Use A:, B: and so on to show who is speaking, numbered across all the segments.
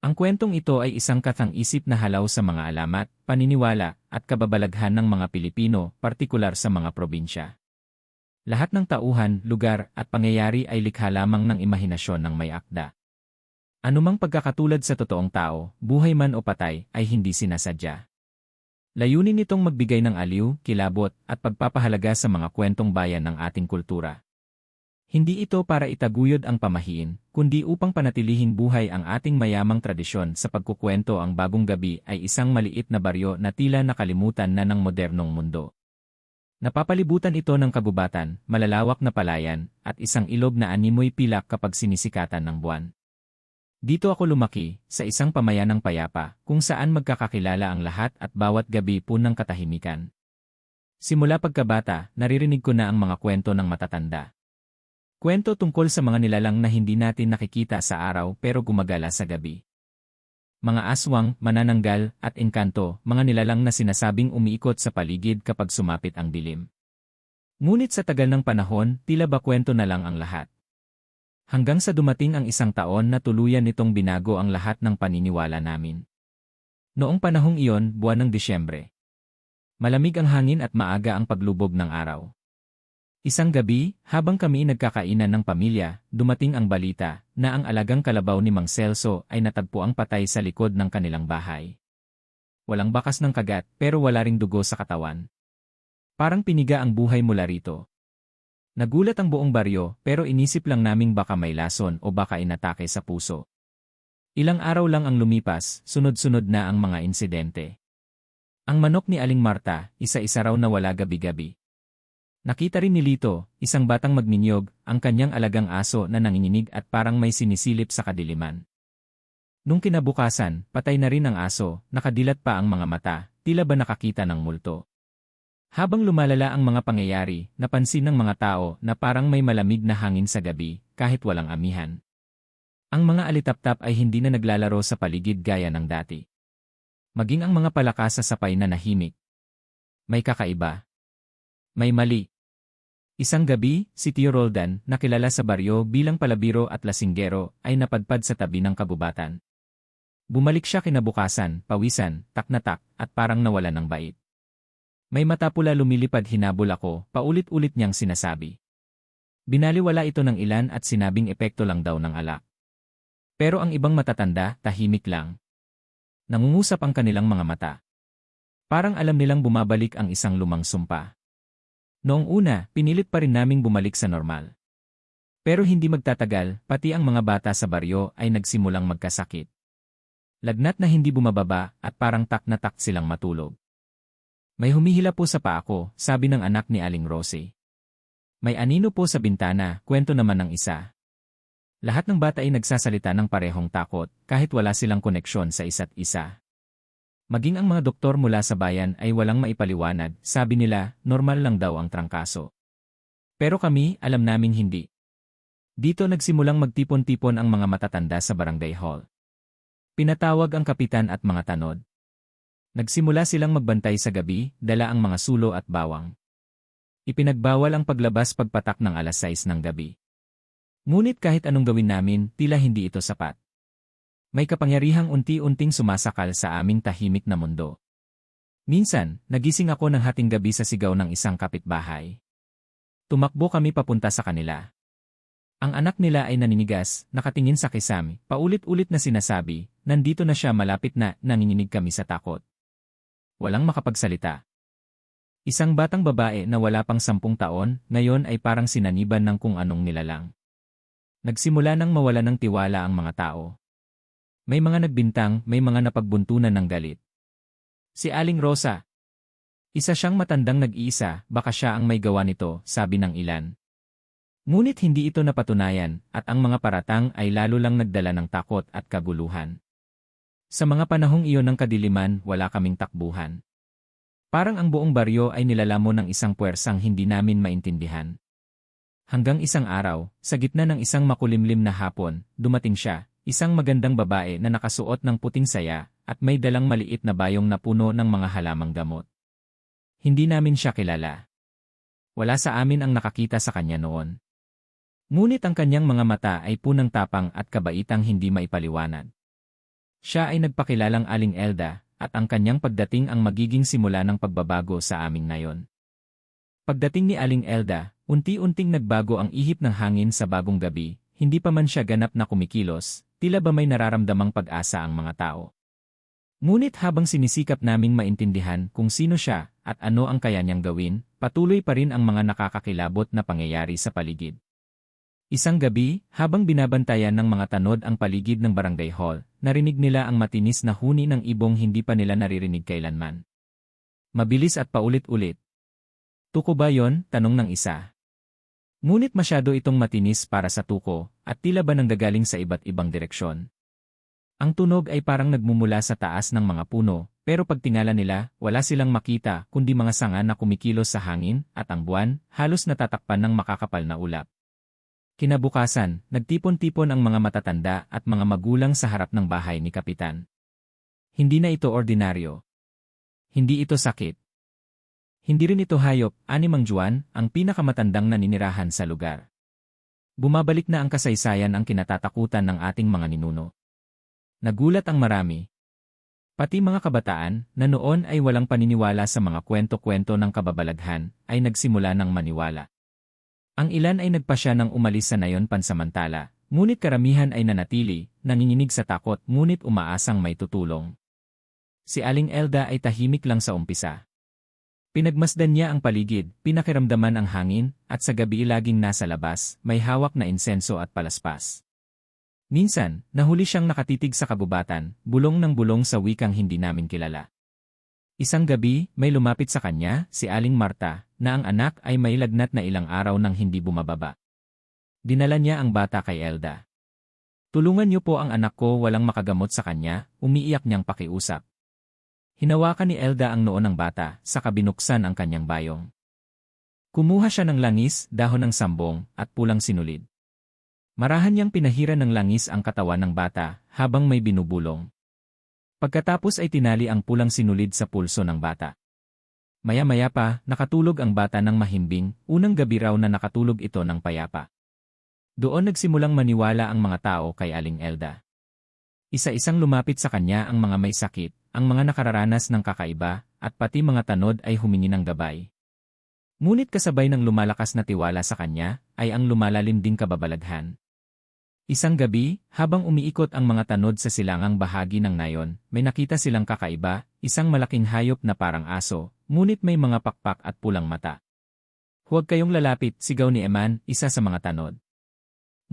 A: Ang kwentong ito ay isang kathang-isip na halaw sa mga alamat, paniniwala, at kababalaghan ng mga Pilipino, partikular sa mga probinsya. Lahat ng tauhan, lugar, at pangyayari ay likha lamang ng imahinasyon ng may akda. Anumang pagkakatulad sa totoong tao, buhay man o patay, ay hindi sinasadya. Layunin nitong magbigay ng aliw, kilabot, at pagpapahalaga sa mga kwentong bayan ng ating kultura. Hindi ito para itaguyod ang pamahiin, kundi upang panatilihing buhay ang ating mayamang tradisyon sa pagkukwento. Ang Bagong Gabi ay isang maliit na baryo na tila nakalimutan na ng modernong mundo. Napapalibutan ito ng kagubatan, malalawak na palayan, at isang ilog na animoy pilak kapag sinisikatan ng buwan. Dito ako lumaki, sa isang pamayanang payapa, kung saan magkakakilala ang lahat at bawat gabi punang katahimikan. Simula pagkabata, naririnig ko na ang mga kwento ng matatanda. Kwento tungkol sa mga nilalang na hindi natin nakikita sa araw pero gumagala sa gabi. Mga aswang, manananggal, at engkanto, mga nilalang na sinasabing umiikot sa paligid kapag sumapit ang dilim. Ngunit sa tagal ng panahon, tila ba kwento na lang ang lahat. Hanggang sa dumating ang isang taon na tuluyan nitong binago ang lahat ng paniniwala namin. Noong panahong iyon, buwan ng Disyembre. Malamig ang hangin at maaga ang paglubog ng araw. Isang gabi, habang kami nagkakainan ng pamilya, dumating ang balita na ang alagang kalabaw ni Mang Celso ay natagpuang patay sa likod ng kanilang bahay. Walang bakas ng kagat pero wala ring dugo sa katawan. Parang piniga ang buhay mula rito. Nagulat ang buong baryo pero inisip lang naming baka may lason o baka inatake sa puso. Ilang araw lang ang lumipas, sunod-sunod na ang mga insidente. Ang manok ni Aling Marta, isa-isa raw na wala gabi-gabi. Nakita rin ni Lito, isang batang magninyog, ang kanyang alagang aso na nanginginig at parang may sinisilip sa kadiliman. Nung kinabukasan, patay na rin ang aso, nakadilat pa ang mga mata, tila ba nakakita ng multo. Habang lumalala ang mga pangyayari, napansin ng mga tao na parang may malamig na hangin sa gabi, kahit walang amihan. Ang mga alitaptap ay hindi na naglalaro sa paligid gaya ng dati. Maging ang mga palaka sa sapay na nahimik. May kakaiba. May mali. Isang gabi, si Tio Roldan, na kilala sa baryo bilang palabiro at lasinggero, ay napadpad sa tabi ng kagubatan. Bumalik siya kinabukasan, pawisan, tak na tak, at parang nawala ng bait. May mata pula lumilipad, hinabol ako, paulit-ulit niyang sinasabi. Binaliwala ito ng ilan at sinabing epekto lang daw ng alak. Pero ang ibang matatanda, tahimik lang. Nangungusap ang kanilang mga mata. Parang alam nilang bumabalik ang isang lumang sumpa. Noong una, pinilit pa rin naming bumalik sa normal. Pero hindi magtatagal, pati ang mga bata sa baryo ay nagsimulang magkasakit. Lagnat na hindi bumababa at parang tak na tak silang matulog. May humihila po sa paa ko, sabi ng anak ni Aling Rosie. May anino po sa bintana, kwento naman ng isa. Lahat ng bata ay nagsasalita ng parehong takot, kahit wala silang koneksyon sa isa't isa. Maging ang mga doktor mula sa bayan ay walang maipaliwanag, sabi nila, normal lang daw ang trangkaso. Pero kami, alam naming hindi. Dito nagsimulang magtipon-tipon ang mga matatanda sa barangay hall. Pinatawag ang kapitan at mga tanod. Nagsimula silang magbantay sa gabi, dala ang mga sulo at bawang. Ipinagbawal ang paglabas pagpatak ng alas 6 ng gabi. Ngunit kahit anong gawin namin, tila hindi ito sapat. May kapangyarihang unti-unting sumasakal sa aming tahimik na mundo. Minsan, nagising ako ng hating gabi sa sigaw ng isang kapitbahay. Tumakbo kami papunta sa kanila. Ang anak nila ay naninigas, nakatingin sa kisame, paulit-ulit na sinasabi, nandito na siya, malapit na, nanginginig kami sa takot. Walang makapagsalita. Isang batang babae na wala pang 10 taon, ngayon ay parang sinaniban ng kung anong nilalang. Nagsimula nang mawala ng tiwala ang mga tao. May mga nagbintang, may mga napagbuntunan ng galit. Si Aling Rosa. Isa siyang matandang nag-iisa, baka siya ang may gawa nito, sabi ng ilan. Ngunit hindi ito napatunayan, at ang mga paratang ay lalo lang nagdala ng takot at kaguluhan. Sa mga panahong iyon ng kadiliman, wala kaming takbuhan. Parang ang buong baryo ay nilalamon ng isang puwersang hindi namin maintindihan. Hanggang isang araw, sa gitna ng isang makulimlim na hapon, dumating siya, isang magandang babae na nakasuot ng puting saya, at may dalang maliit na bayong na puno ng mga halamang gamot. Hindi namin siya kilala. Wala sa amin ang nakakita sa kanya noon. Ngunit ang kanyang mga mata ay punang tapang at kabaitang hindi maipaliwanag. Siya ay nagpakilalang Aling Elda, at ang kanyang pagdating ang magiging simula ng pagbabago sa aming nayon. Pagdating ni Aling Elda, unti-unting nagbago ang ihip ng hangin sa bagong gabi, hindi pa man siya ganap na kumikilos, tila ba may nararamdamang pag-asa ang mga tao. Ngunit habang sinisikap naming maintindihan kung sino siya at ano ang kaya niyang gawin, patuloy pa rin ang mga nakakakilabot na pangyayari sa paligid. Isang gabi, habang binabantayan ng mga tanod ang paligid ng barangay hall, narinig nila ang matinis na huni ng ibong hindi pa nila naririnig kailanman. Mabilis at paulit-ulit. "Tuko ba yon?" tanong ng isa. Ngunit masyado itong matinis para sa tuko, at tila ba nanggagaling sa iba't ibang direksyon. Ang tunog ay parang nagmumula sa taas ng mga puno, pero pagtingala nila, wala silang makita kundi mga sanga na kumikilos sa hangin, at ang buwan, halos natatakpan ng makakapal na ulap. Kinabukasan, nagtipon-tipon ang mga matatanda at mga magulang sa harap ng bahay ni Kapitan. Hindi na ito ordinaryo. Hindi ito sakit. Hindi rin ito hayop, ani Mang Juan, ang pinakamatandang naninirahan sa lugar. Bumabalik na ang kasaysayan ang kinatatakutan ng ating mga ninuno. Nagulat ang marami. Pati mga kabataan, na noon ay walang paniniwala sa mga kwento-kwento ng kababalaghan, ay nagsimula ng maniwala. Ang ilan ay nagpasya ng umalis sa nayon pansamantala, ngunit karamihan ay nanatili, nanginginig sa takot ngunit umaasang may tutulong. Si Aling Elda ay tahimik lang sa umpisa. Pinagmasdan niya ang paligid, pinakiramdaman ang hangin, at sa gabi laging nasa labas, may hawak na insenso at palaspas. Minsan, nahuli siyang nakatitig sa kabubatan, bulong ng bulong sa wikang hindi namin kilala. Isang gabi, may lumapit sa kanya, si Aling Marta, na ang anak ay may lagnat na ilang araw nang hindi bumababa. Dinala niya ang bata kay Elda. "Tulungan niyo po ang anak ko, walang makagamot sa kanya," umiiyak niyang pakiusap. Hinawakan ni Elda ang noo ng bata, saka binuksan ang kanyang bayong. Kumuha siya ng langis, dahon ng sambong, at pulang sinulid. Marahan niyang pinahiran ng langis ang katawan ng bata, habang may binubulong. Pagkatapos ay tinali ang pulang sinulid sa pulso ng bata. Maya-maya pa, nakatulog ang bata ng mahimbing, unang gabi raw na nakatulog ito ng payapa. Doon nagsimulang maniwala ang mga tao kay Aling Elda. Isa-isang lumapit sa kanya ang mga may sakit, ang mga nakararanas ng kakaiba, at pati mga tanod ay humingi ng gabay. Ngunit kasabay ng lumalakas na tiwala sa kanya, ay ang lumalalim ding kababalaghan. Isang gabi, habang umiikot ang mga tanod sa silangang bahagi ng nayon, may nakita silang kakaiba, isang malaking hayop na parang aso, ngunit may mga pakpak at pulang mata. "Huwag kayong lalapit," sigaw ni Eman, isa sa mga tanod.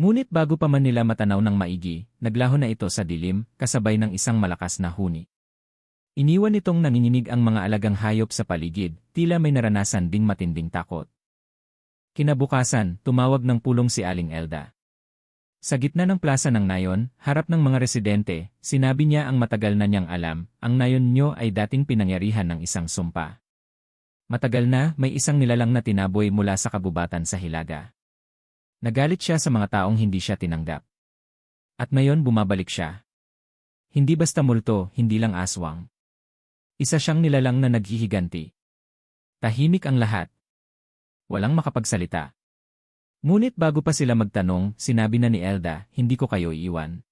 A: Ngunit bago pa man nila matanaw ng maigi, naglaho na ito sa dilim, kasabay ng isang malakas na huni. Iniwan nitong nanginginig ang mga alagang hayop sa paligid, tila may naranasan ding matinding takot. Kinabukasan, tumawag ng pulong si Aling Elda. Sa gitna ng plaza ng nayon, harap ng mga residente, sinabi niya ang matagal na niyang alam, ang nayon niyo ay dating pinangyarihan ng isang sumpa. Matagal na, may isang nilalang na tinaboy mula sa kabubatan sa Hilaga. Nagalit siya sa mga taong hindi siya tinanggap. At ngayon bumabalik siya. Hindi basta multo, hindi lang aswang. Isa siyang nilalang na naghihiganti. Tahimik ang lahat. Walang makapagsalita. Ngunit bago pa sila magtanong, sinabi na ni Elda, "Hindi ko kayo iiwan.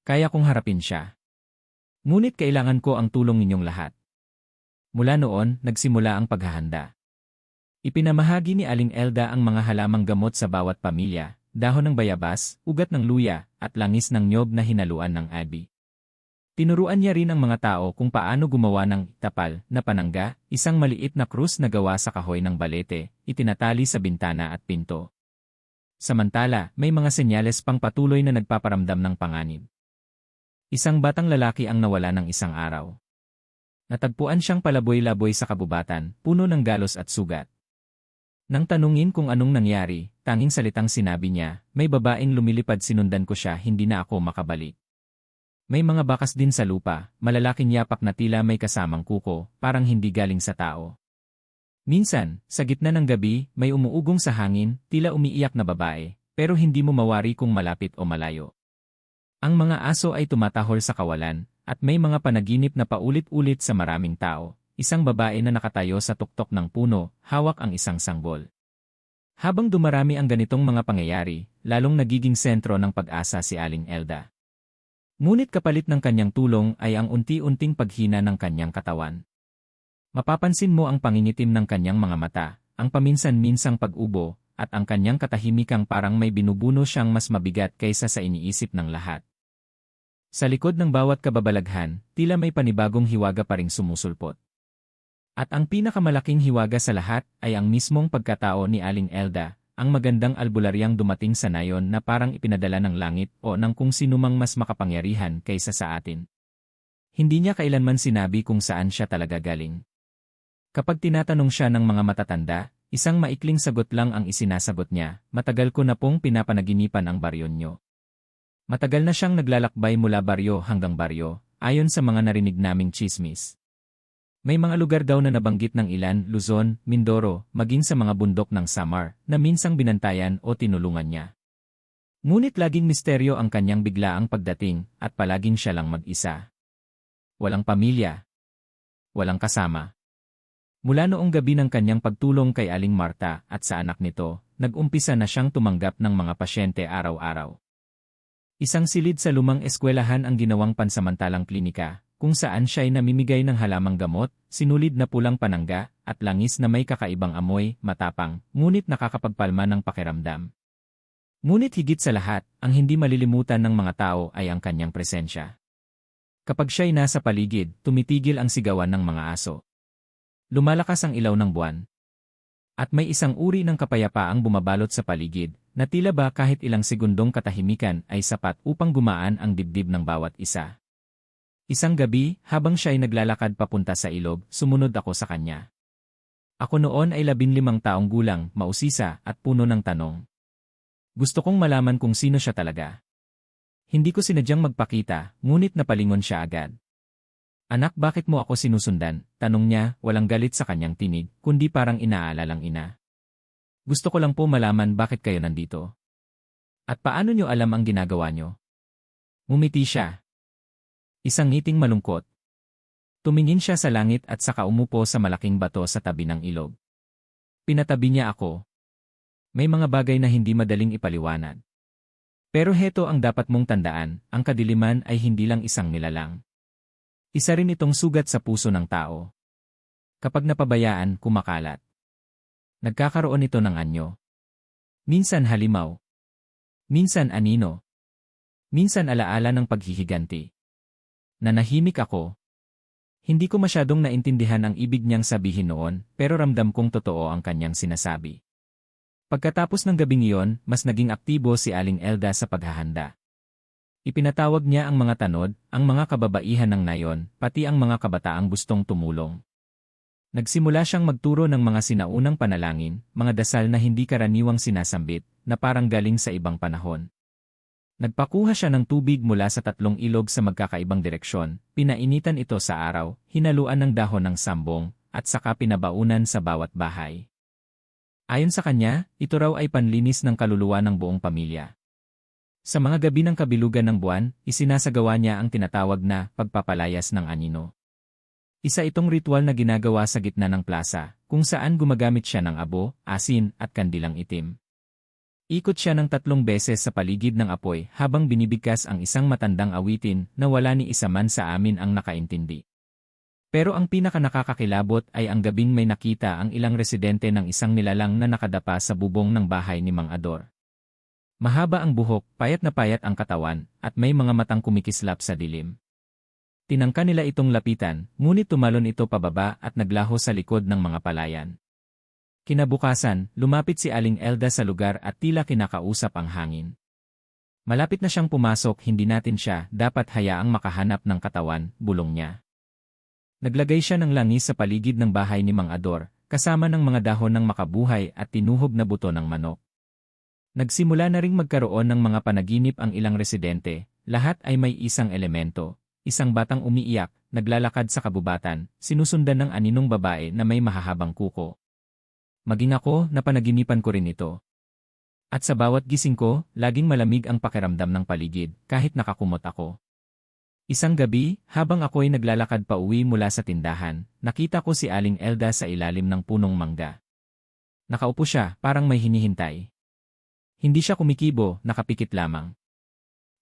A: Kaya kong harapin siya. Ngunit kailangan ko ang tulong ninyong lahat." Mula noon, nagsimula ang paghahanda. Ipinamahagi ni Aling Elda ang mga halamang gamot sa bawat pamilya, dahon ng bayabas, ugat ng luya, at langis ng nyog na hinaluan ng abi. Tinuruan niya rin ang mga tao kung paano gumawa ng tapal na panangga, isang maliit na krus na gawa sa kahoy ng balete, itinatali sa bintana at pinto. Samantala, may mga senyales pang patuloy na nagpaparamdam ng panganib. Isang batang lalaki ang nawala ng isang araw. Natagpuan siyang palaboy-laboy sa kabubatan, puno ng galos at sugat. Nang tanungin kung anong nangyari, tanging salitang sinabi niya, "May babaeng lumilipad, sinundan ko siya, hindi na ako makabalik." May mga bakas din sa lupa, malalaking yapak na tila may kasamang kuko, parang hindi galing sa tao. Minsan, sa gitna ng gabi, may umuugong sa hangin, tila umiiyak na babae, pero hindi mo mawari kung malapit o malayo. Ang mga aso ay tumatahol sa kawalan, at may mga panaginip na paulit-ulit sa maraming tao, isang babae na nakatayo sa tuktok ng puno, hawak ang isang sanggol. Habang dumarami ang ganitong mga pangyayari, lalong nagiging sentro ng pag-asa si Aling Elda. Ngunit kapalit ng kanyang tulong ay ang unti-unting paghina ng kanyang katawan. Mapapansin mo ang pangingitim ng kanyang mga mata, ang paminsan-minsang pag-ubo, at ang kanyang katahimikang parang may binubuno siyang mas mabigat kaysa sa iniisip ng lahat. Sa likod ng bawat kababalaghan, tila may panibagong hiwaga pa ring sumusulpot. At ang pinakamalaking hiwaga sa lahat ay ang mismong pagkatao ni Aling Elda, ang magandang albularyang dumating sa nayon na parang ipinadala ng langit o ng kung sinumang mas makapangyarihan kaysa sa atin. Hindi niya kailanman sinabi kung saan siya talaga galing. Kapag tinatanong siya ng mga matatanda, isang maikling sagot lang ang isinasagot niya, "Matagal ko na pong pinapanaginipan ang baryo nyo." Matagal na siyang naglalakbay mula baryo hanggang baryo, ayon sa mga narinig naming tsismis. May mga lugar daw na nabanggit ng ilan, Luzon, Mindoro, maging sa mga bundok ng Samar, na minsang binantayan o tinulungan niya. Ngunit laging misteryo ang kanyang biglaang pagdating, at palaging siya lang mag-isa. Walang pamilya. Walang kasama. Mula noong gabi ng kanyang pagtulong kay Aling Marta at sa anak nito, nag-umpisa na siyang tumanggap ng mga pasyente araw-araw. Isang silid sa lumang eskwelahan ang ginawang pansamantalang klinika, kung saan siya ay namimigay ng halamang gamot, sinulid na pulang panangga, at langis na may kakaibang amoy, matapang, ngunit nakakapagpalma ng pakiramdam. Ngunit higit sa lahat, ang hindi malilimutan ng mga tao ay ang kanyang presensya. Kapag siya'y nasa paligid, tumitigil ang sigawan ng mga aso. Lumalakas ang ilaw ng buwan. At may isang uri ng kapayapaang bumabalot sa paligid, na tila ba kahit ilang segundong katahimikan ay sapat upang gumaan ang dibdib ng bawat isa. Isang gabi, habang siya ay naglalakad papunta sa ilog, sumunod ako sa kanya. Ako noon ay 15 taong gulang, mausisa, at puno ng tanong. Gusto kong malaman kung sino siya talaga. Hindi ko sinadyang magpakita, ngunit napalingon siya agad. "Anak, bakit mo ako sinusundan?" tanong niya, walang galit sa kanyang tinig, kundi parang inaalalang ina. "Gusto ko lang po malaman bakit kayo nandito. At paano niyo alam ang ginagawa niyo?" Ngumiti siya. Isang ngiting malungkot. Tumingin siya sa langit at saka umupo sa malaking bato sa tabi ng ilog. Pinatabi niya ako. "May mga bagay na hindi madaling ipaliwanag. Pero heto ang dapat mong tandaan, ang kadiliman ay hindi lang isang nilalang. Isa rin itong sugat sa puso ng tao. Kapag napabayaan, kumakalat. Nagkakaroon ito ng anyo. Minsan halimaw. Minsan anino. Minsan alaala ng paghihiganti." Nanahimik ako. Hindi ko masyadong naintindihan ang ibig niyang sabihin noon, pero ramdam kong totoo ang kanyang sinasabi. Pagkatapos ng gabing iyon, mas naging aktibo si Aling Elda sa paghahanda. Ipinatawag niya ang mga tanod, ang mga kababaihan ng nayon, pati ang mga kabataang gustong tumulong. Nagsimula siyang magturo ng mga sinaunang panalangin, mga dasal na hindi karaniwang sinasambit, na parang galing sa ibang panahon. Nagpakuha siya ng tubig mula sa 3 ilog sa magkakaibang direksyon, pinainitan ito sa araw, hinaluan ng dahon ng sambong, at saka pinabaunan sa bawat bahay. Ayon sa kanya, ito raw ay panlinis ng kaluluwa ng buong pamilya. Sa mga gabi ng kabilugan ng buwan, isinasagawa niya ang tinatawag na pagpapalayas ng anino. Isa itong ritual na ginagawa sa gitna ng plaza, kung saan gumagamit siya ng abo, asin, at kandilang itim. Ikot siya ng 3 beses sa paligid ng apoy habang binibigkas ang isang matandang awitin na wala ni isa man sa amin ang nakaintindi. Pero ang pinakanakakakilabot ay ang gabing may nakita ang ilang residente ng isang nilalang na nakadapa sa bubong ng bahay ni Mang Ador. Mahaba ang buhok, payat na payat ang katawan, at may mga matang kumikislap sa dilim. Tinangka nila itong lapitan, ngunit tumalon ito pababa at naglaho sa likod ng mga palayan. Kinabukasan, lumapit si Aling Elda sa lugar at tila kinakausap ang hangin. Malapit na siyang pumasok, hindi natin siya dapat hayaang makahanap ng katawan, bulong niya. Naglagay siya ng langis sa paligid ng bahay ni Mang Ador, kasama ng mga dahon ng makabuhay at tinuhog na buto ng manok. Nagsimula na ring magkaroon ng mga panaginip ang ilang residente, lahat ay may isang elemento, isang batang umiiyak, naglalakad sa kabubatan, sinusundan ng aninong babae na may mahahabang kuko. Maging ako, napanaginipan ko rin ito. At sa bawat gising ko, laging malamig ang pakiramdam ng paligid, kahit nakakumot ako. Isang gabi, habang ako'y naglalakad pa uwi mula sa tindahan, nakita ko si Aling Elda sa ilalim ng punong mangga. Nakaupo siya, parang may hinihintay. Hindi siya kumikibo, nakapikit lamang.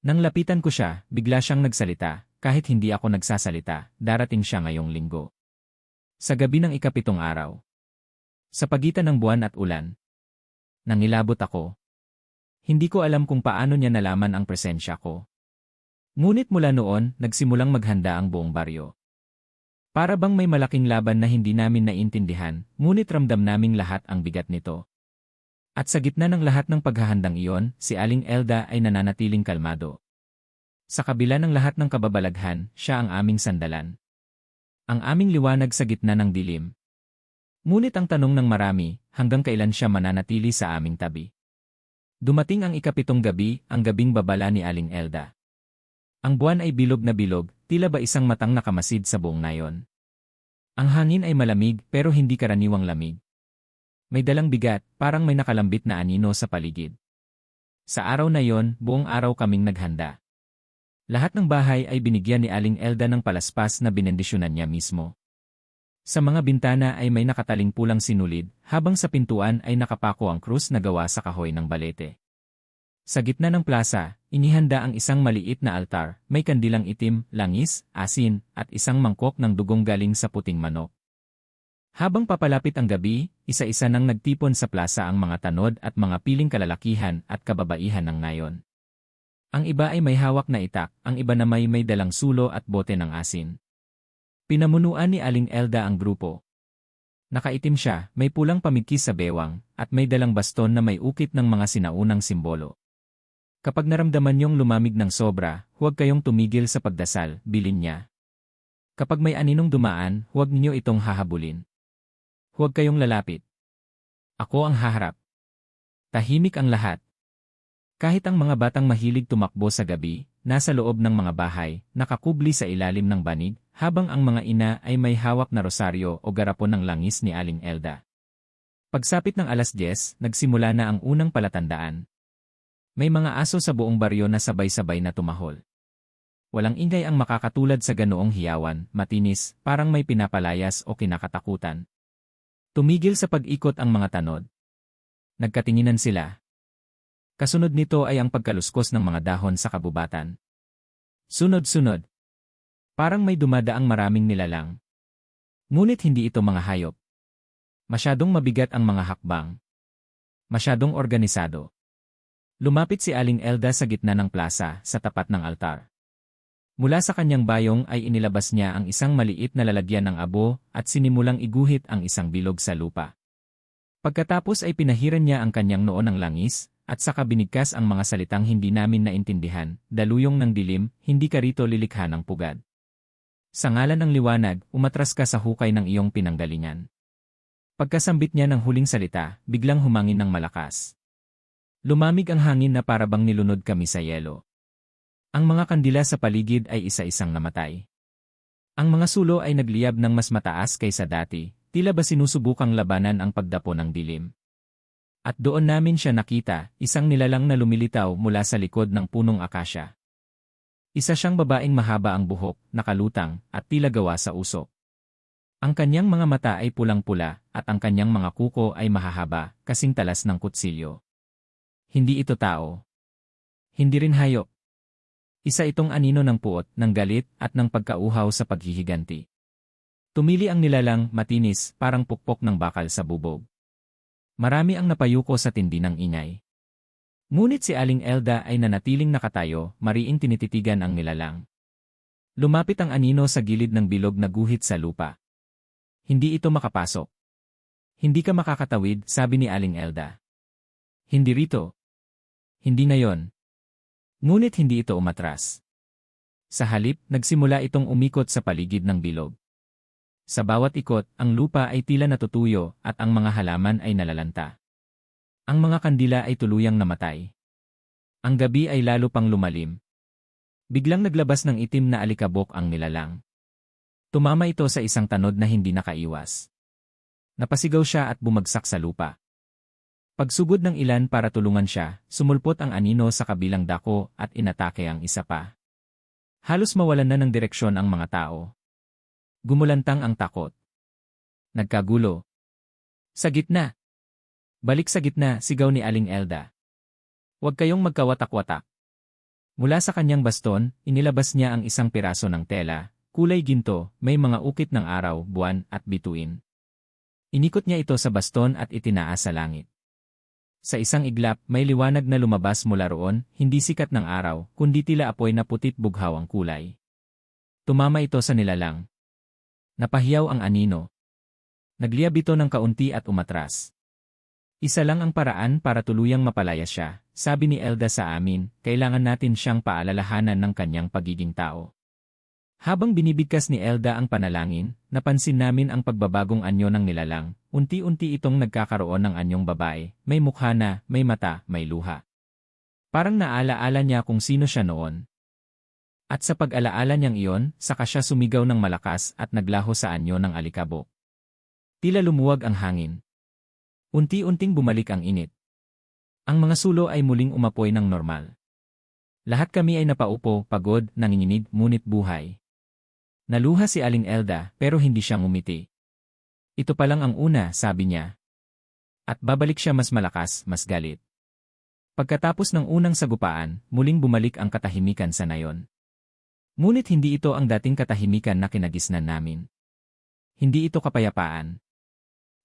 A: Nang lapitan ko siya, bigla siyang nagsalita, kahit hindi ako nagsasalita, darating siya ngayong linggo. Sa gabi ng ikapitong araw. Sa pagitan ng buwan at ulan. Nangilabot ako. Hindi ko alam kung paano niya nalaman ang presensya ko. Ngunit mula noon, nagsimulang maghanda ang buong baryo. Para bang may malaking laban na hindi namin naiintindihan, ngunit ramdam naming lahat ang bigat nito. At sa gitna ng lahat ng paghahandang iyon, si Aling Elda ay nananatiling kalmado. Sa kabila ng lahat ng kababalaghan, siya ang aming sandalan. Ang aming liwanag sa gitna ng dilim. Ngunit ang tanong ng marami, hanggang kailan siya mananatili sa aming tabi? Dumating ang ikapitong gabi, ang gabing babala ni Aling Elda. Ang buwan ay bilog na bilog, tila ba isang matang nakamasid sa buong nayon. Ang hangin ay malamig pero hindi karaniwang lamig. May dalang bigat, parang may nakalambit na anino sa paligid. Sa araw na yon, buong araw kaming naghanda. Lahat ng bahay ay binigyan ni Aling Elda ng palaspas na binendisyonan niya mismo. Sa mga bintana ay may nakataling pulang sinulid, habang sa pintuan ay nakapako ang krus na gawa sa kahoy ng balete. Sa gitna ng plaza, inihanda ang isang maliit na altar, may kandilang itim, langis, asin, at isang mangkok ng dugong galing sa puting manok. Habang papalapit ang gabi, isa-isa nang nagtipon sa plaza ang mga tanod at mga piling kalalakihan at kababaihan ng nayon. Ang iba ay may hawak na itak, ang iba na may dalang sulo at bote ng asin. Pinamunuan ni Aling Elda ang grupo. Nakaitim siya, may pulang pamigkis sa bewang, at may dalang baston na may ukit ng mga sinaunang simbolo. Kapag naramdaman niyong lumamig ng sobra, huwag kayong tumigil sa pagdasal, bilin niya. Kapag may aninong dumaan, huwag niyo itong hahabulin. Huwag kayong lalapit. Ako ang haharap. Tahimik ang lahat. Kahit ang mga batang mahilig tumakbo sa gabi, nasa loob ng mga bahay, nakakubli sa ilalim ng banig, habang ang mga ina ay may hawak na rosaryo o garapon ng langis ni Aling Elda. Pagsapit ng 10:00, nagsimula na ang unang palatandaan. May mga aso sa buong baryo na sabay-sabay na tumahol. Walang ingay ang makakatulad sa ganoong hiyawan, matinis, parang may pinapalayas o kinakatakutan. Tumigil sa pag-ikot ang mga tanod. Nagkatinginan sila. Kasunod nito ay ang pagkaluskos ng mga dahon sa kabubatan. Sunod-sunod. Parang may dumadaang maraming nilalang. Ngunit hindi ito mga hayop. Masyadong mabigat ang mga hakbang. Masyadong organisado. Lumapit si Aling Elda sa gitna ng plaza, sa tapat ng altar. Mula sa kanyang bayong ay inilabas niya ang isang maliit na lalagyan ng abo at sinimulang iguhit ang isang bilog sa lupa. Pagkatapos ay pinahiran niya ang kanyang noo ng langis at saka binigkas ang mga salitang hindi namin naintindihan, daluyong ng dilim, hindi ka rito lilikha ng pugad. Sa ngalan ng liwanag, umatras ka sa hukay ng iyong pinanggalingan. Pagkasambit niya ng huling salita, biglang humangin ng malakas. Lumamig ang hangin na parabang nilunod kami sa yelo. Ang mga kandila sa paligid ay isa-isang namatay. Ang mga sulo ay nagliyab ng mas mataas kaysa dati, tila ba sinusubukang labanan ang pagdapo ng dilim. At doon namin siya nakita, isang nilalang na lumilitaw mula sa likod ng punong akasya. Isa siyang babaeng mahaba ang buhok, nakalutang, at tila gawa sa usok. Ang kanyang mga mata ay pulang-pula, at ang kanyang mga kuko ay mahahaba, kasing talas ng kutsilyo. Hindi ito tao. Hindi rin hayop. Isa itong anino ng puot, ng galit, at ng pagkauhaw sa paghihiganti. Tumili ang nilalang, matinis, parang pukpok ng bakal sa bubog. Marami ang napayuko sa tindi ng ingay. Ngunit si Aling Elda ay nanatiling nakatayo, mariing tinititigan ang nilalang. Lumapit ang anino sa gilid ng bilog na guhit sa lupa. Hindi ito makapasok. Hindi ka makakatawid, sabi ni Aling Elda. Hindi rito. Hindi na yon. Ngunit hindi ito umatras. Sa halip, nagsimula itong umikot sa paligid ng bilog. Sa bawat ikot, ang lupa ay tila natutuyo at ang mga halaman ay nalalanta. Ang mga kandila ay tuluyang namatay. Ang gabi ay lalo pang lumalim. Biglang naglabas ng itim na alikabok ang nilalang. Tumama ito sa isang tanod na hindi nakaiwas. Napasigaw siya at bumagsak sa lupa. Pagsugod ng ilan para tulungan siya, sumulpot ang anino sa kabilang dako at inatake ang isa pa. Halos mawalan na ng direksyon ang mga tao. Gumulantang ang takot. Nagkagulo. Sa gitna. Balik sa gitna, sigaw ni Aling Elda. Huwag kayong magkawatak-watak. Mula sa kanyang baston, inilabas niya ang isang piraso ng tela, kulay ginto, may mga ukit ng araw, buwan, at bituin. Inikot niya ito sa baston at itinaas sa langit. Sa isang iglap, may liwanag na lumabas mula roon, hindi sikat ng araw, kundi tila apoy na putit bughaw ang kulay. Tumama ito sa nilalang. Napahiyaw ang anino. Nagliyab ito ng kaunti at umatras. Isa lang ang paraan para tuluyang mapalaya siya, sabi ni Elda sa amin, kailangan natin siyang paalalahanan ng kanyang pagiging tao. Habang binibigkas ni Elda ang panalangin, napansin namin ang pagbabagong anyo ng nilalang, unti-unti itong nagkakaroon ng anyong babae, may mukha na, may mata, may luha. Parang naalaala niya kung sino siya noon. At sa pag-alaala niyang iyon, saka siya sumigaw ng malakas at naglaho sa anyo ng alikabok. Tila lumuwag ang hangin. Unti-unting bumalik ang init. Ang mga sulo ay muling umapoy ng normal. Lahat kami ay napaupo, pagod, nanginginig, ngunit buhay. Naluha si Aling Elda, pero hindi siya ngumiti. Ito pa lang ang una, sabi niya. At babalik siya mas malakas, mas galit. Pagkatapos ng unang sagupaan, muling bumalik ang katahimikan sa nayon. Ngunit hindi ito ang dating katahimikan na kinagisnan namin. Hindi ito kapayapaan.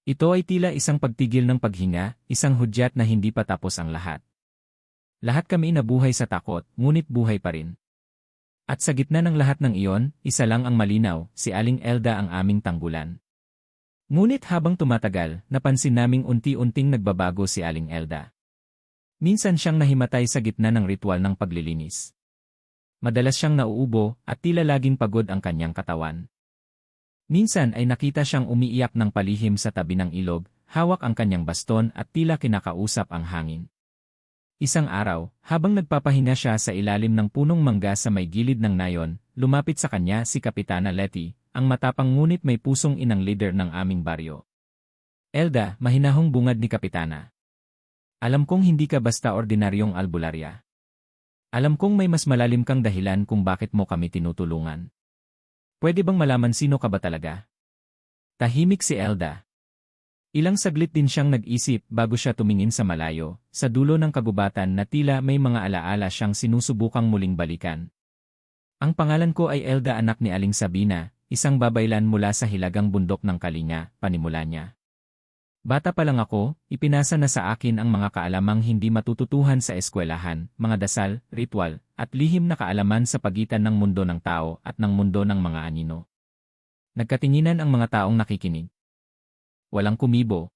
A: Ito ay tila isang pagtigil ng paghinga, isang hudyat na hindi pa tapos ang lahat. Lahat kami nabuhay sa takot, ngunit buhay pa rin. At sa gitna ng lahat ng iyon, isa lang ang malinaw, si Aling Elda ang aming tanggulan. Ngunit habang tumatagal, napansin naming unti-unting nagbabago si Aling Elda. Minsan siyang nahimatay sa gitna ng ritual ng paglilinis. Madalas siyang nauubo at tila laging pagod ang kanyang katawan. Minsan ay nakita siyang umiiyak ng palihim sa tabi ng ilog, hawak ang kanyang baston at tila kinakausap ang hangin. Isang araw, habang nagpapahinga siya sa ilalim ng punong mangga sa may gilid ng nayon, lumapit sa kanya si Kapitana Letty, ang matapang ngunit may pusong inang leader ng aming baryo. Elda, mahinahong bungad ni Kapitana. Alam kong hindi ka basta ordinaryong albularya. Alam kong may mas malalim kang dahilan kung bakit mo kami tinutulungan. Pwede bang malaman sino ka ba talaga? Tahimik si Elda. Ilang saglit din siyang nag-isip bago siya tumingin sa malayo, sa dulo ng kagubatan na tila may mga alaala siyang sinusubukang muling balikan. Ang pangalan ko ay Elda, anak ni Aling Sabina, isang babaylan mula sa hilagang bundok ng Kalinga, panimula niya. Bata pa lang ako, ipinasa na sa akin ang mga kaalamang hindi matututuhan sa eskwelahan, mga dasal, ritual, at lihim na kaalaman sa pagitan ng mundo ng tao at ng mundo ng mga anino. Nagkatinginan ang mga taong nakikinig. Walang kumibo.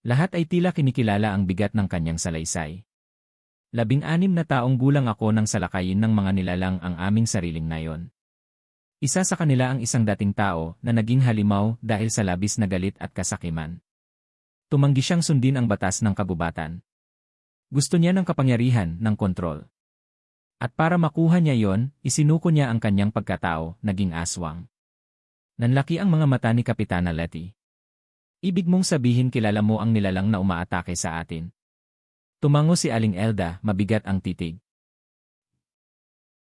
A: Lahat ay tila kinikilala ang bigat ng kanyang salaysay. 16 na taong gulang ako nang salakayin ng mga nilalang ang aming sariling nayon. Isa sa kanila ang isang dating tao na naging halimaw dahil sa labis na galit at kasakiman. Tumanggi siyang sundin ang batas ng kagubatan. Gusto niya ng kapangyarihan, ng kontrol. At para makuha niya yon, isinuko niya ang kanyang pagkatao, naging aswang. Nanlaki ang mga mata ni Kapitana Letty. Ibig mong sabihin kilala mo ang nilalang na umaatake sa atin. Tumango si Aling Elda, mabigat ang titig.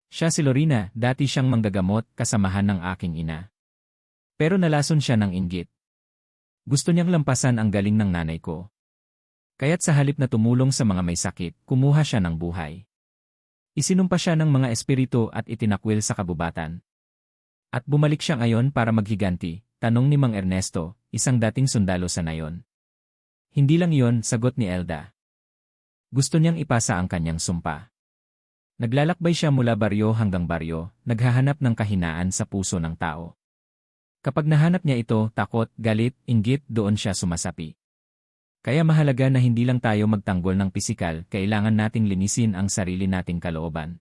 A: Siya si Lorena, dati siyang manggagamot, kasamahan ng aking ina. Pero nalason siya ng inggit. Gusto niyang lampasan ang galing ng nanay ko. Kaya't sa halip na tumulong sa mga may sakit, kumuha siya ng buhay. Isinumpa siya ng mga espiritu at itinakwil sa kabubatan. At bumalik siya ngayon para maghiganti, tanong ni Mang Ernesto, isang dating sundalo sa nayon. Hindi lang yon, sagot ni Elda. Gusto niyang ipasa ang kanyang sumpa. Naglalakbay siya mula baryo hanggang baryo, naghahanap ng kahinaan sa puso ng tao. Kapag nahanap niya ito, takot, galit, inggit, doon siya sumasapi. Kaya mahalaga na hindi lang tayo magtanggol ng pisikal, kailangan nating linisin ang sarili nating kalooban.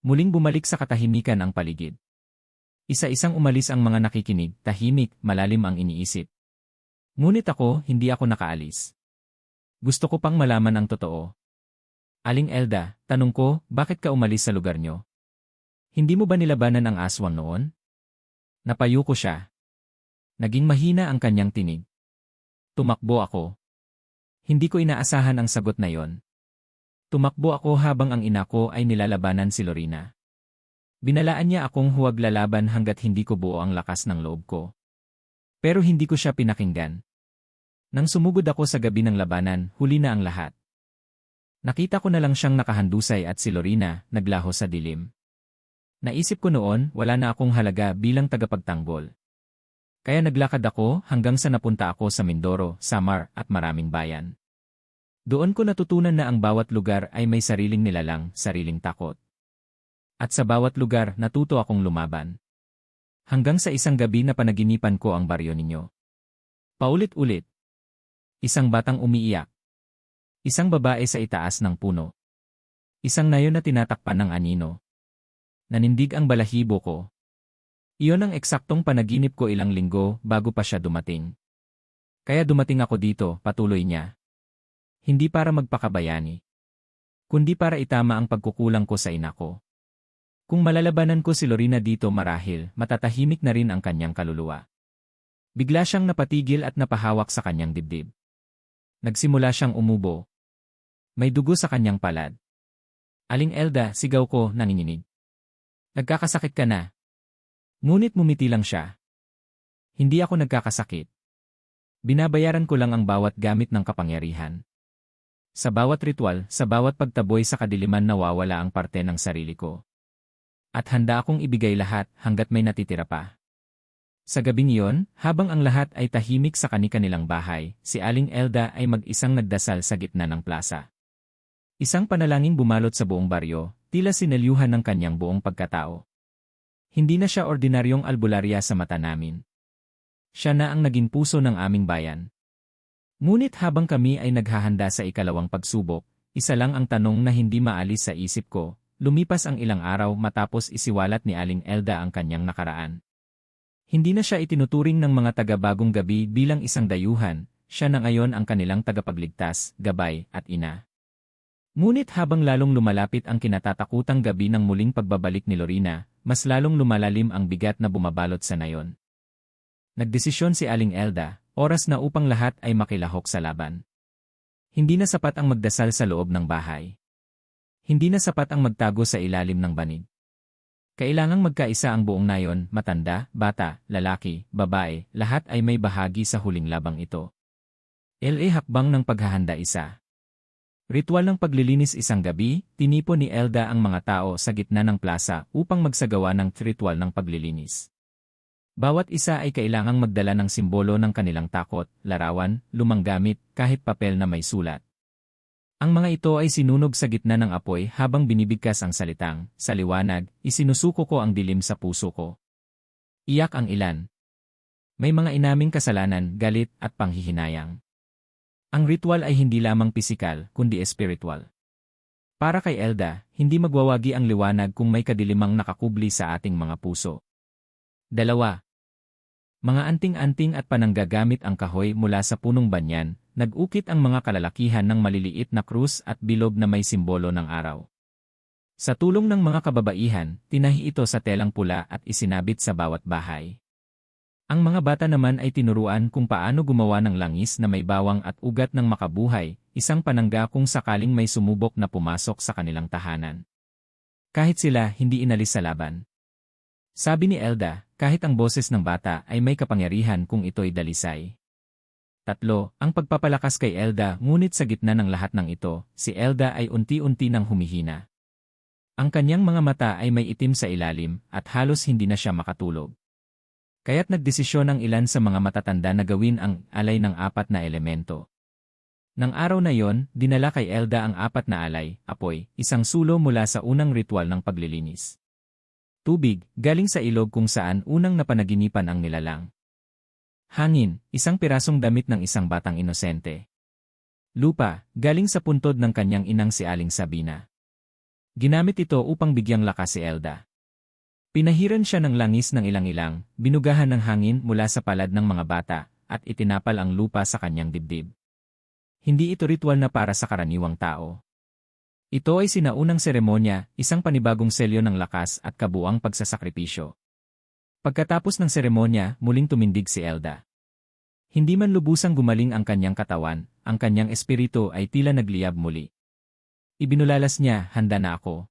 A: Muling bumalik sa katahimikan ang paligid. Isa-isang umalis ang mga nakikinig, tahimik, malalim ang iniisip. Ngunit ako, hindi ako nakaalis. Gusto ko pang malaman ang totoo. Aling Elda, tanong ko, bakit ka umalis sa lugar nyo? Hindi mo ba nilabanan ang aswang noon? Napayo ko siya. Naging mahina ang kanyang tinig. Tumakbo ako. Hindi ko inaasahan ang sagot na yon. Tumakbo ako habang ang ina ko ay nilalabanan si Lorena. Binalaan niya akong huwag lalaban hanggat hindi ko buo ang lakas ng loob ko. Pero hindi ko siya pinakinggan. Nang sumugod ako sa gabi ng labanan, huli na ang lahat. Nakita ko na lang siyang nakahandusay at si Lorena, naglaho sa dilim. Naisip ko noon, wala na akong halaga bilang tagapagtanggol. Kaya naglakad ako hanggang sa napunta ako sa Mindoro, Samar at maraming bayan. Doon ko natutunan na ang bawat lugar ay may sariling nilalang, sariling takot. At sa bawat lugar, natuto akong lumaban. Hanggang sa isang gabi na panaginipan ko ang baryo ninyo. Paulit-ulit. Isang batang umiiyak. Isang babae sa itaas ng puno. Isang nayon na tinatakpan ng anino. Nanindig ang balahibo ko. Iyon ang eksaktong panaginip ko ilang linggo bago pa siya dumating. Kaya dumating ako dito, patuloy niya. Hindi para magpakabayani, kundi para itama ang pagkukulang ko sa ina ko. Kung malalabanan ko si Lorena dito marahil, matatahimik na rin ang kanyang kaluluwa. Bigla siyang napatigil at napahawak sa kanyang dibdib. Nagsimula siyang umubo. May dugo sa kanyang palad. Aling Elda, sigaw ko, nanginginig. Nagkakasakit ka na. Ngunit mumiti lang siya. Hindi ako nagkakasakit. Binabayaran ko lang ang bawat gamit ng kapangyarihan. Sa bawat ritual, sa bawat pagtaboy sa kadiliman nawawala ang parte ng sarili ko. At handa akong ibigay lahat hanggat may natitira pa. Sa gabing iyon, habang ang lahat ay tahimik sa kani-kanilang bahay, si Aling Elda ay mag-isang nagdasal sa gitna ng plaza. Isang panalangin bumalot sa buong baryo, tila sinelyuhan ng kanyang buong pagkatao. Hindi na siya ordinaryong albularya sa mata namin. Siya na ang naging puso ng aming bayan. Ngunit habang kami ay naghahanda sa ikalawang pagsubok, isa lang ang tanong na hindi maalis sa isip ko, lumipas ang ilang araw matapos isiwalat ni Aling Elda ang kanyang nakaraan. Hindi na siya itinuturing ng mga taga-Bagong Gabi bilang isang dayuhan, siya na ngayon ang kanilang tagapagligtas, gabay, at ina. Ngunit habang lalong lumalapit ang kinatatakutang gabi ng muling pagbabalik ni Lorena, mas lalong lumalalim ang bigat na bumabalot sa nayon. Nagdesisyon si Aling Elda, oras na upang lahat ay makilahok sa laban. Hindi na sapat ang magdasal sa loob ng bahay. Hindi na sapat ang magtago sa ilalim ng banig. Kailangang magkaisa ang buong nayon, matanda, bata, lalaki, babae, lahat ay may bahagi sa huling labang ito. Hakbang ng paghahanda isa. Ritual ng paglilinis isang gabi, tinipon ni Elda ang mga tao sa gitna ng plaza upang magsagawa ng ritual ng paglilinis. Bawat isa ay kailangang magdala ng simbolo ng kanilang takot, larawan, lumang gamit, kahit papel na may sulat. Ang mga ito ay sinunog sa gitna ng apoy habang binibigkas ang salitang, sa liwanag, isinusuko ko ang dilim sa puso ko. Iyak ang ilan. May mga inaming kasalanan, galit, at panghihinayang. Ang ritual ay hindi lamang pisikal, kundi espiritual. Para kay Elda, hindi magwawagi ang liwanag kung may kadilimang nakakubli sa ating mga puso. 2. Mga anting-anting at pananggagamit ang kahoy mula sa punong banyan, nag-ukit ang mga kalalakihan ng maliliit na krus at bilog na may simbolo ng araw. Sa tulong ng mga kababaihan, tinahi ito sa telang pula at isinabit sa bawat bahay. Ang mga bata naman ay tinuruan kung paano gumawa ng langis na may bawang at ugat ng makabuhay, isang panangga kung sakaling may sumubok na pumasok sa kanilang tahanan. Kahit sila hindi inalis sa laban. Sabi ni Elda, kahit ang boses ng bata ay may kapangyarihan kung ito'y dalisay. 3. Ang pagpapalakas kay Elda, ngunit sa gitna ng lahat ng ito, si Elda ay unti-unti nang humihina. Ang kanyang mga mata ay may itim sa ilalim at halos hindi na siya makatulog. Kaya't nagdesisyon ang ilan sa mga matatanda na gawin ang alay ng 4 na elemento. Nang araw na yon, dinala kay Elda ang 4 na alay, apoy, isang sulo mula sa unang ritual ng paglilinis. Tubig, galing sa ilog kung saan unang napanaginipan ang nilalang. Hangin, isang pirasong damit ng isang batang inosente. Lupa, galing sa puntod ng kanyang inang si Aling Sabina. Ginamit ito upang bigyang lakas si Elda. Pinahiran siya ng langis ng ilang-ilang, binugahan ng hangin mula sa palad ng mga bata, at itinapal ang lupa sa kanyang dibdib. Hindi ito ritual na para sa karaniwang tao. Ito ay sinaunang seremonya, isang panibagong selyo ng lakas at kabuang pagsasakripisyo. Pagkatapos ng seremonya, muling tumindig si Elda. Hindi man lubusang gumaling ang kanyang katawan, ang kanyang espiritu ay tila nagliyab muli. Ibinulalas niya, handa na ako.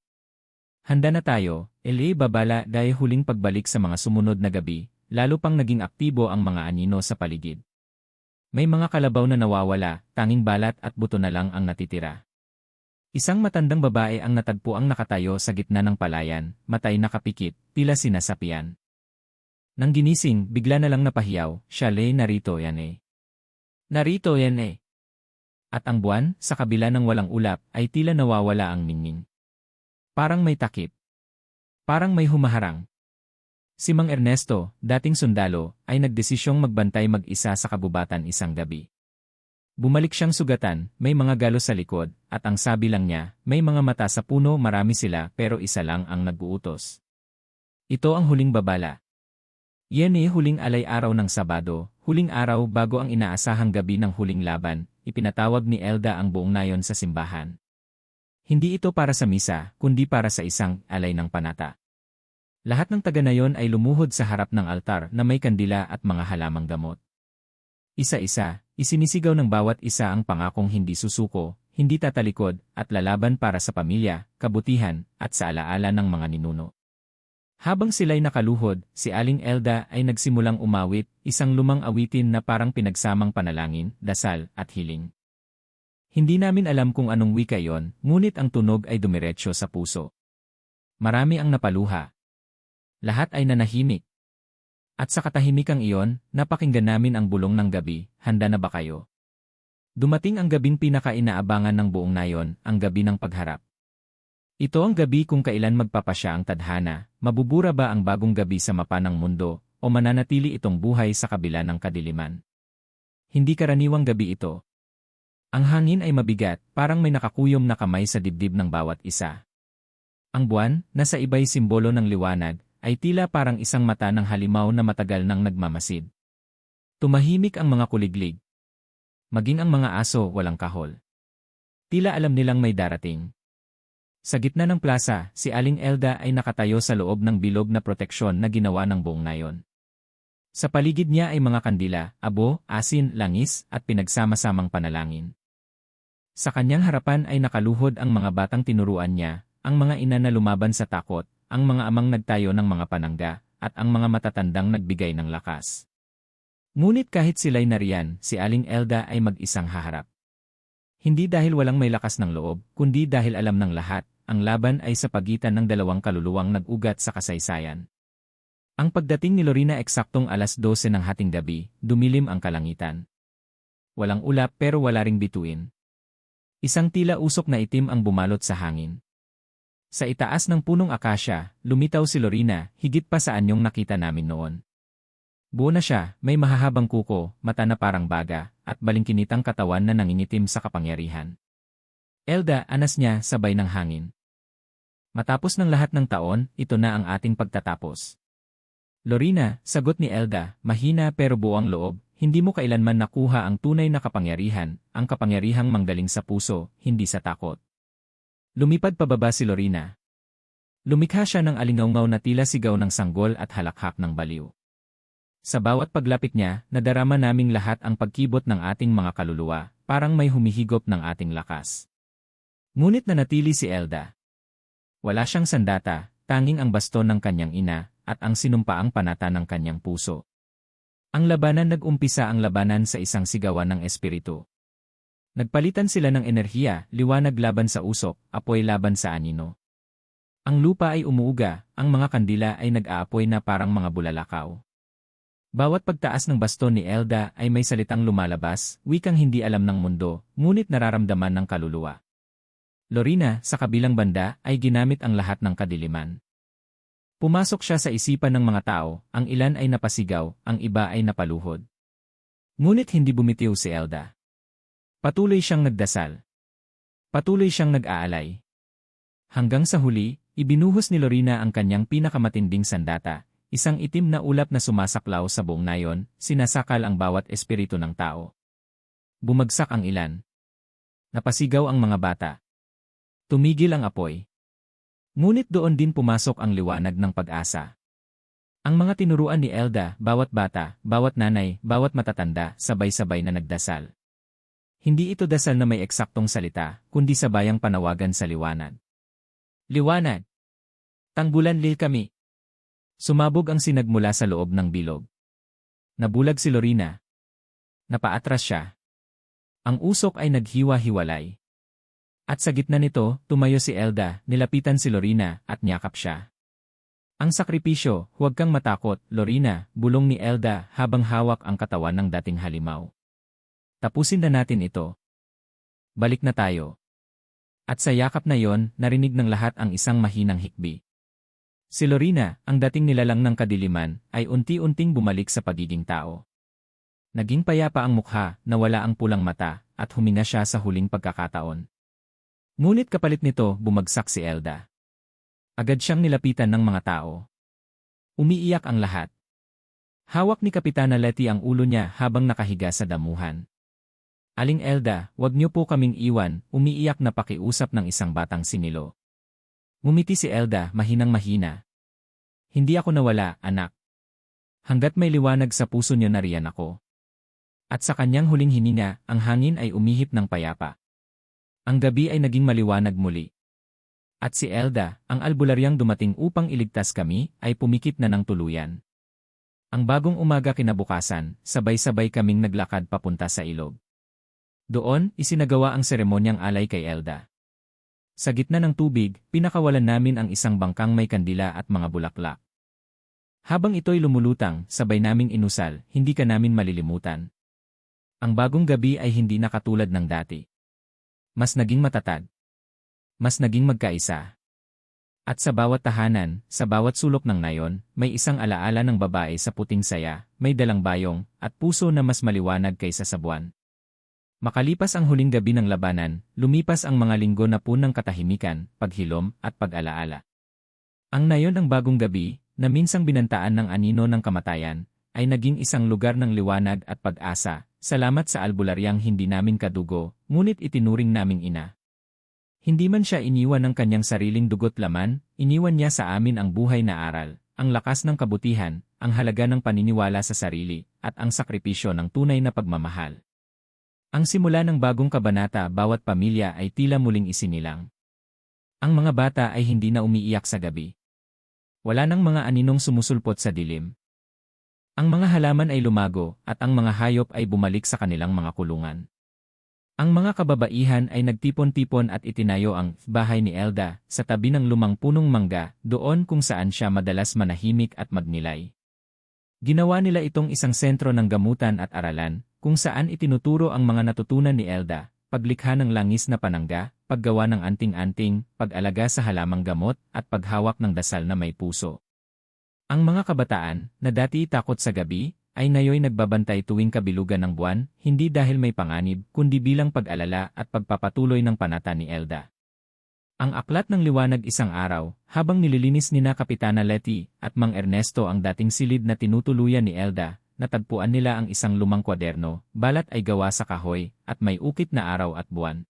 A: Handa na tayo, babala dahil huling pagbalik sa mga sumunod na gabi, lalo pang naging aktibo ang mga anino sa paligid. May mga kalabaw na nawawala, tanging balat at buto na lang ang natitira. Isang matandang babae ang natagpuang nakatayo sa gitna ng palayan, matay nakapikit, tila sinasapian. Nang ginising, bigla na lang napahiyaw, "Shale, narito yan eh. Narito yan eh." At ang buwan, sa kabila ng walang ulap, ay tila nawawala ang ningning. Parang may takip. Parang may humaharang. Si Mang Ernesto, dating sundalo, ay nagdesisyong magbantay mag-isa sa kabubatan isang gabi. Bumalik siyang sugatan, may mga galos sa likod, at ang sabi lang niya, may mga mata sa puno, marami sila pero isa lang ang nag-uutos. Ito ang huling babala. Yan eh, huling alay araw ng Sabado, huling araw bago ang inaasahang gabi ng huling laban, ipinatawag ni Elda ang buong nayon sa simbahan. Hindi ito para sa misa, kundi para sa isang alay ng panata. Lahat ng taga-nayon ay lumuhod sa harap ng altar na may kandila at mga halamang gamot. Isa-isa, isinisigaw ng bawat isa ang pangakong hindi susuko, hindi tatalikod, at lalaban para sa pamilya, kabutihan, at sa alaala ng mga ninuno. Habang sila'y nakaluhod, si Aling Elda ay nagsimulang umawit, isang lumang awitin na parang pinagsamang panalangin, dasal, at hiling. Hindi namin alam kung anong wika yon, ngunit ang tunog ay dumiretso sa puso. Marami ang napaluha. Lahat ay nanahimik. At sa katahimikang iyon, napakinggan namin ang bulong ng gabi, "Handa na ba kayo?" Dumating ang gabing pinaka-inaabangan ng buong nayon, ang gabi ng pagharap. Ito ang gabi kung kailan magpapasya ang tadhana, mabubura ba ang bagong gabi sa mapa ng mundo, o mananatili itong buhay sa kabila ng kadiliman. Hindi karaniwang gabi ito. Ang hangin ay mabigat, parang may nakakuyom na kamay sa dibdib ng bawat isa. Ang buwan, na sa iba'y simbolo ng liwanag, ay tila parang isang mata ng halimaw na matagal nang nagmamasid. Tumahimik ang mga kuliglig. Maging ang mga aso walang kahol. Tila alam nilang may darating. Sa gitna ng plaza, si Aling Elda ay nakatayo sa loob ng bilog na proteksyon na ginawa ng buong nayon. Sa paligid niya ay mga kandila, abo, asin, langis, at pinagsama-samang panalangin. Sa kanyang harapan ay nakaluhod ang mga batang tinuruan niya, ang mga ina na lumaban sa takot, ang mga amang nagtayo ng mga panangga, at ang mga matatandang nagbigay ng lakas. Ngunit kahit sila'y nariyan, si Aling Elda ay mag-isang haharap. Hindi dahil walang may lakas ng loob, kundi dahil alam ng lahat, ang laban ay sa pagitan ng dalawang kaluluwang nag-ugat sa kasaysayan. Ang pagdating ni Lorina eksaktong 12:00 ng hating gabi, dumilim ang kalangitan. Walang ulap pero wala ring bituin. Isang tila usok na itim ang bumalot sa hangin. Sa itaas ng punong akasya, lumitaw si Lorina, higit pa sa anyong nakita namin noon. Buo na siya, may mahahabang kuko, mata na parang baga, at balingkinitang katawan na nangingitim sa kapangyarihan. "Elda," anas niya sabay ng hangin. "Matapos ng lahat ng taon, ito na ang ating pagtatapos." "Lorina," sagot ni Elda, mahina pero buong loob, "hindi mo kailanman nakuha ang tunay na kapangyarihan, ang kapangyarihang manggaling sa puso, hindi sa takot." Lumipad pababa si Lorina. Lumikha siya ng alingawngaw na tila sigaw ng sanggol at halakhak ng baliw. Sa bawat paglapit niya, nadarama naming lahat ang pagkibot ng ating mga kaluluwa, parang may humihigop ng ating lakas. Ngunit nanatili si Elda. Wala siyang sandata, tanging ang baston ng kanyang ina, at ang sinumpaang panata ng kanyang puso. Ang labanan nag-umpisa ang labanan sa isang sigawan ng espiritu. Nagpalitan sila ng enerhiya, liwanag laban sa usok, apoy laban sa anino. Ang lupa ay umuuga, ang mga kandila ay nag-aapoy na parang mga bulalakaw. Bawat pagtaas ng baston ni Elda ay may salitang lumalabas, wikang hindi alam ng mundo, ngunit nararamdaman ng kaluluwa. Lorina, sa kabilang banda, ay ginamit ang lahat ng kadiliman. Pumasok siya sa isipan ng mga tao, ang ilan ay napasigaw, ang iba ay napaluhod. Ngunit hindi bumitiw si Elda. Patuloy siyang nagdasal. Patuloy siyang nag-aalay. Hanggang sa huli, ibinuhos ni Lorina ang kanyang pinakamatinding sandata, isang itim na ulap na sumasaklaw sa buong nayon, sinasakal ang bawat espiritu ng tao. Bumagsak ang ilan. Napasigaw ang mga bata. Tumigil ang apoy. Ngunit doon din pumasok ang liwanag ng pag-asa. Ang mga tinuruan ni Elda, bawat bata, bawat nanay, bawat matatanda, sabay-sabay na nagdasal. Hindi ito dasal na may eksaktong salita, kundi sabayang panawagan sa liwanag. "Liwanag! Tangbulan lil kami!" Sumabog ang sinag mula sa loob ng bilog. Nabulag si Lorina. Napaatras siya. Ang usok ay naghiwa-hiwalay. At sa gitna nito, tumayo si Elda, nilapitan si Lorena, at niyakap siya. Ang sakripisyo, huwag kang matakot, Lorena, bulong ni Elda habang hawak ang katawan ng dating halimaw. Tapusin na natin ito. Balik na tayo. At sa yakap na yon, narinig ng lahat ang isang mahinang hikbi. Si Lorena, ang dating nilalang ng kadiliman, ay unti-unting bumalik sa pagiging tao. Naging payapa ang mukha, nawala ang pulang mata, at huminga siya sa huling pagkakataon. Ngunit kapalit nito, bumagsak si Elda. Agad siyang nilapitan ng mga tao. Umiiyak ang lahat. Hawak ni Kapitana Letty ang ulo niya habang nakahiga sa damuhan. Aling Elda, wag niyo po kaming iwan, umiiyak na pakiusap ng isang batang sinilo. Ngumiti si Elda, mahinang-mahina. Hindi ako nawala, anak. Hanggat may liwanag sa puso niyo nariyan ako. At sa kanyang huling hininga, ang hangin ay umihip ng payapa. Ang gabi ay naging maliwanag muli. At si Elda, ang albularyang dumating upang iligtas kami, ay pumikit na ng tuluyan. Ang bagong umaga kinabukasan, sabay-sabay kaming naglakad papunta sa ilog. Doon, isinagawa ang seremonyang alay kay Elda. Sa gitna ng tubig, pinakawalan namin ang isang bangkang may kandila at mga bulaklak. Habang ito'y lumulutang, sabay naming inusal, hindi ka namin malilimutan. Ang bagong gabi ay hindi na katulad ng dati. Mas naging matatag. Mas naging magkaisa. At sa bawat tahanan, sa bawat sulok ng nayon, may isang alaala ng babae sa puting saya, may dalang bayong, at puso na mas maliwanag kaysa sa buwan. Makalipas ang huling gabi ng labanan, lumipas ang mga linggo na punang katahimikan, paghilom, at pag-alaala. Ang nayon ang bagong gabi, na minsang binantaan ng anino ng kamatayan, ay naging isang lugar ng liwanag at pag-asa. Salamat sa albularyang hindi namin kadugo, ngunit itinuring naming ina. Hindi man siya iniwan ng kanyang sariling dugo't laman, iniwan niya sa amin ang buhay na aral, ang lakas ng kabutihan, ang halaga ng paniniwala sa sarili, at ang sakripisyo ng tunay na pagmamahal. Ang simula ng bagong kabanata, bawat pamilya ay tila muling isinilang. Ang mga bata ay hindi na umiiyak sa gabi. Wala nang mga aninong sumusulpot sa dilim. Ang mga halaman ay lumago, at ang mga hayop ay bumalik sa kanilang mga kulungan. Ang mga kababaihan ay nagtipon-tipon at itinayo ang bahay ni Elda sa tabi ng lumang punong mangga, doon kung saan siya madalas manahimik at magnilay. Ginawa nila itong isang sentro ng gamutan at aralan, kung saan itinuturo ang mga natutunan ni Elda, paglikha ng langis na panangga, paggawa ng anting-anting, pag-alaga sa halamang gamot, at paghawak ng dasal na may puso. Ang mga kabataan, na dati takot sa gabi, ay ngayoy nagbabantay tuwing kabilugan ng buwan, hindi dahil may panganib, kundi bilang pag-alala at pagpapatuloy ng panata ni Elda. Ang aklat ng liwanag isang araw, habang nililinis nina Kapitana Letty at Mang Ernesto ang dating silid na tinutuluyan ni Elda, natagpuan nila ang isang lumang kwaderno, balat ay gawa sa kahoy, at may ukit na araw at buwan.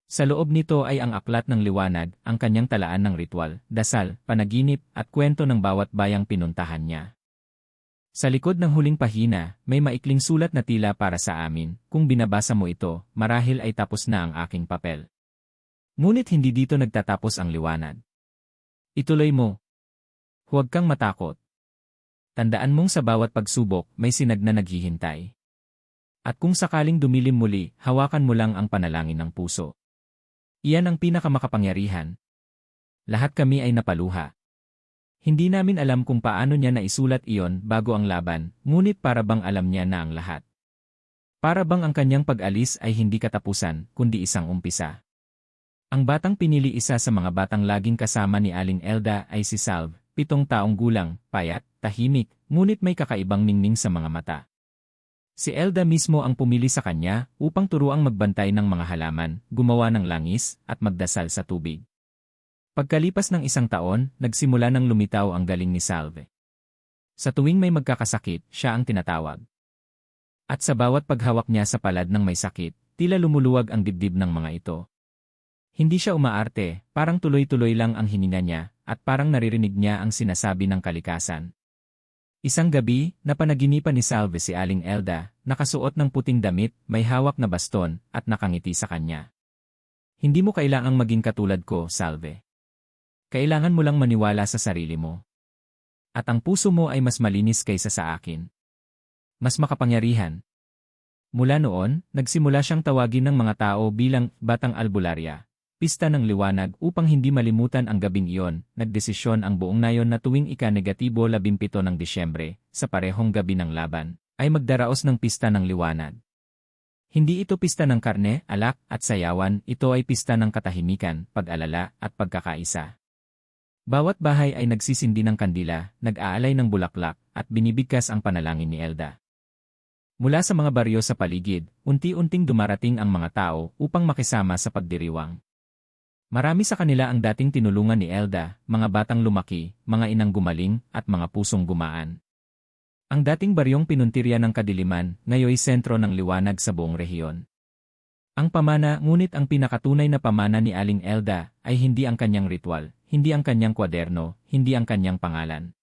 A: Sa loob nito ay ang aklat ng liwanag, ang kanyang talaan ng ritual, dasal, panaginip, at kwento ng bawat bayang pinuntahan niya. Sa likod ng huling pahina, may maikling sulat na tila para sa amin, kung binabasa mo ito, marahil ay tapos na ang aking papel. Ngunit hindi dito nagtatapos ang liwanag. Ituloy mo. Huwag kang matakot. Tandaan mong sa bawat pagsubok, may sinag na naghihintay. At kung sakaling dumilim muli, hawakan mo lang ang panalangin ng puso. Iyan ang pinakamakapangyarihan. Lahat kami ay napaluha. Hindi namin alam kung paano niya naisulat iyon bago ang laban, ngunit para bang alam niya na ang lahat. Para bang ang kanyang pag-alis ay hindi katapusan, kundi isang umpisa. Ang batang pinili isa sa mga batang laging kasama ni Aling Elda ay si Salve, 7 taong gulang, payat, tahimik, ngunit may kakaibang ningning sa mga mata. Si Elda mismo ang pumili sa kanya upang turuang magbantay ng mga halaman, gumawa ng langis, at magdasal sa tubig. Pagkalipas ng 1 taon, nagsimula ng lumitaw ang galing ni Salve. Sa tuwing may magkakasakit, siya ang tinatawag. At sa bawat paghawak niya sa palad ng may sakit, tila lumuluwag ang dibdib ng mga ito. Hindi siya umaarte, parang tuloy-tuloy lang ang hininga niya, at parang naririnig niya ang sinasabi ng kalikasan. Isang gabi, napanaginipan ni Salve si Aling Elda, nakasuot ng puting damit, may hawak na baston, at nakangiti sa kanya. Hindi mo kailangang maging katulad ko, Salve. Kailangan mo lang maniwala sa sarili mo. At ang puso mo ay mas malinis kaysa sa akin. Mas makapangyarihan. Mula noon, nagsimula siyang tawagin ng mga tao bilang Batang Albularya, Pista ng liwanag upang hindi malimutan ang gabing iyon, nagdesisyon ang buong nayon na tuwing ika-17 ng Disyembre, sa parehong gabi ng laban, ay magdaraos ng pista ng liwanag. Hindi ito pista ng karne, alak, at sayawan, ito ay pista ng katahimikan, pag-alala, at pagkakaisa. Bawat bahay ay nagsisindi ng kandila, nag-aalay ng bulaklak, at binibigkas ang panalangin ni Elda. Mula sa mga baryo sa paligid, unti-unting dumarating ang mga tao upang makisama sa pagdiriwang. Marami sa kanila ang dating tinulungan ni Elda, mga batang lumaki, mga inang gumaling, at mga pusong gumaan. Ang dating baryong pinuntirya ng kadiliman, ngayoy sentro ng liwanag sa buong rehiyon. Ang pamana, ngunit ang pinakatunay na pamana ni Aling Elda, ay hindi ang kanyang ritual, hindi ang kanyang kwaderno, hindi ang kanyang pangalan.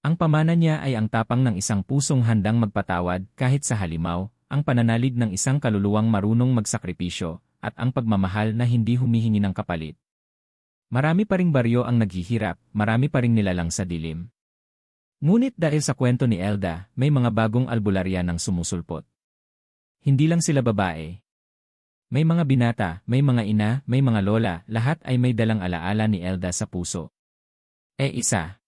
A: Ang pamana niya ay ang tapang ng isang pusong handang magpatawad kahit sa halimaw, ang pananalig ng isang kaluluwang marunong magsakripisyo, at ang pagmamahal na hindi humihingi ng kapalit. Marami pa ring baryo ang naghihirap, marami pa ring nilalang sa dilim. Ngunit dahil sa kwento ni Elda, may mga bagong albularya ng sumusulpot. Hindi lang sila babae. May mga binata, may mga ina, may mga lola, lahat ay may dalang alaala ni Elda sa puso. Isa.